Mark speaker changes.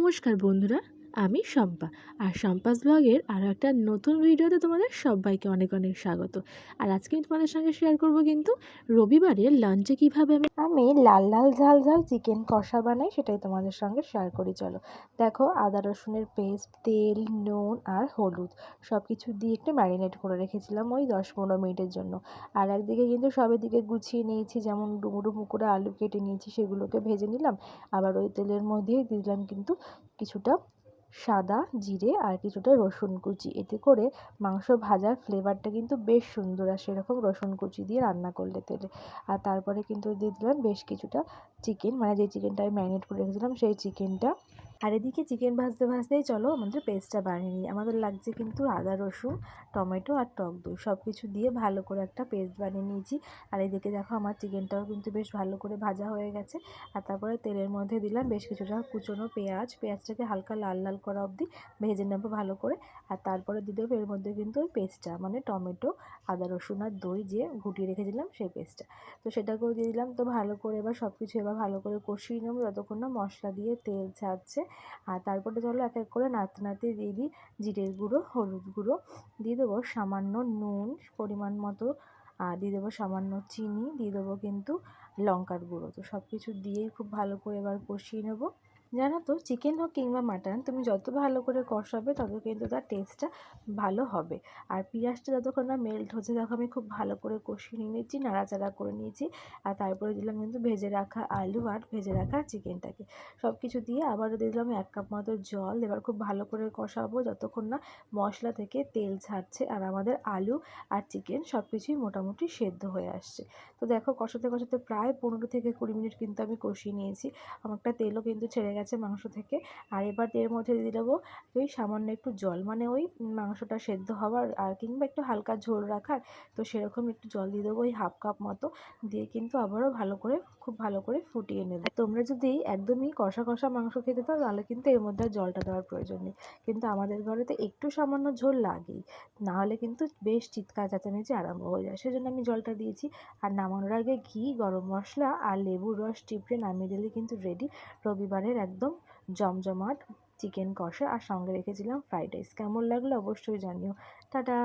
Speaker 1: নমস্কার বন্ধুরা, আমি শম্পা। আর শম্পাস ব্লগের আরও একটা নতুন ভিডিওতে তোমাদের সবাইকে অনেক অনেক স্বাগত। আর আজকে আমি তোমাদের সঙ্গে শেয়ার করব কিন্তু রবিবারের লাঞ্চে কীভাবে আমি লাল লাল ঝাল ঝাল চিকেন কষা বানাই, সেটাই তোমাদের সঙ্গে শেয়ার করি। চলো দেখো, আদা রসুনের পেস্ট, তেল, নুন আর হলুদ সব কিছু দিয়ে একটু ম্যারিনেট করে রেখেছিলাম ওই 10-15 মিনিটের জন্য। আর একদিকে কিন্তু সবের দিকে গুছিয়ে নিয়েছি, যেমন ডুমো ডুমো করে আলু কেটে নিয়েছি, সেগুলোকে ভেজে নিলাম। আবার ওই তেলের মধ্যেই দিলাম কিন্তু কিছুটা সাদা জিরে আর কিছুটা রসুন কুচি। এতে করে মাংস ভাজার ফ্লেভারটা কিন্তু বেশ সুন্দর আসে এরকম রসুন কুচি দিয়ে রান্না করলে তেলে। আর তারপরে কিন্তু দিয়ে দিলাম বেশ কিছুটা চিকেন, মানে যে চিকেনটা আমি ম্যারিনেট করে রেখেছিলাম সেই চিকেনটা। আর এদিকে চিকেন ভাজতে ভাজতেই চলো আমাদের পেস্টটা বানিয়ে নিই। আমাদের লাগছে কিন্তু আদা রসুন, টমেটো আর টক দই সব কিছু দিয়ে ভালো করে একটা পেস্ট বানিয়ে নিয়েছি। আর এদিকে দেখো আমার চিকেনটাও কিন্তু বেশ ভালো করে ভাজা হয়ে গেছে। আর তারপরে তেলের মধ্যে দিলাম বেশ কিছুটা কুচনো পেঁয়াজটাকে হালকা লাল লাল করা অবধি ভেজে নেবো ভালো করে। আর তারপরে দিয়ে দেবো এর মধ্যে কিন্তু ওই পেস্টটা, মানে টমেটো, আদা রসুন আর দই যে গুটিয়ে রেখেছিলাম সেই পেস্টটা। তো সেটাকেও দিয়ে দিলাম। তো ভালো করে এবার সব কিছু ভালো করে কষিয়ে নেবো যতক্ষণ না মশলা দিয়ে তেল ছাড়ছে। আর তারপরে চলো এক এক করে নাড়তে নাড়তে দিয়ে দিই জিরের গুঁড়ো, হলুদ গুঁড়ো, দিয়ে দেবো সামান্য নুন পরিমাণ মতো, আর দিয়ে দেবো সামান্য চিনি, দিয়ে দেবো কিন্তু লঙ্কার গুঁড়ো। তো সব কিছু দিয়েই খুব ভালো করে এবার কষিয়ে নেবো। জানো তো, চিকেন হোক কিংবা মাটন, তুমি যত ভালো করে কষাবে তত কিন্তু তার টেস্টটা ভালো হবে। আর পেঁয়াজটা যতক্ষণ না মেল্ট হচ্ছে, দেখো আমি খুব ভালো করে কষিয়ে নিয়েছি, নাড়াচাড়া করে নিয়েছি। আর তারপরে দিলাম কিন্তু ভেজে রাখা আলু আর ভেজে রাখা চিকেনটাকে। সব কিছু দিয়ে আবারও দিয়ে দিলাম 1 কাপ মতো জল। এবার খুব ভালো করে কষাবো যতক্ষণ না মশলা থেকে তেল ছাড়ছে আর আমাদের আলু আর চিকেন সব কিছুই মোটামুটি সেদ্ধ হয়ে আসছে। তো দেখো কষাতে কষাতে প্রায় 15 থেকে 20 মিনিট কিন্তু আমি কষিয়ে নিয়েছি। অনেকটা তেলও কিন্তু ছেড়ে গেছে মাংস থেকে। আর এবার এর মধ্যে দিয়ে দেবো ওই সামান্য একটু জল, মানে ওই মাংসটা সেদ্ধ হওয়ার আর কিংবা একটু হালকা ঝোল রাখার। তো সেরকম একটু জল দিয়ে দেবো ওই 1/2 কাপ মতো, দিয়ে কিন্তু আবারও খুব ভালো করে ফুটিয়ে নেব। তোমরা যদি একদমই কষা কষা মাংস খেতে চাও তাহলে কিন্তু এর মধ্যে আর জলটা দেওয়ার প্রয়োজন নেই। কিন্তু আমাদের ঘরে তো একটু সামান্য ঝোল লাগেই, নাহলে কিন্তু বেশ চিৎকার চেঁচামেচি আরম্ভ হয়ে যায়, সেজন্য আমি জলটা দিয়েছি। আর নামানোর আগে ঘি, গরম মশলা আর লেবুর রস টিপড়ে নামিয়ে দিলে কিন্তু রেডি রবিবারের একদম জমজমাট চিকেন কষা। আর সঙ্গে রেখেছিলাম ফ্রাইড রাইস। কেমন লাগলো অবশ্যই জানিও। টাটা।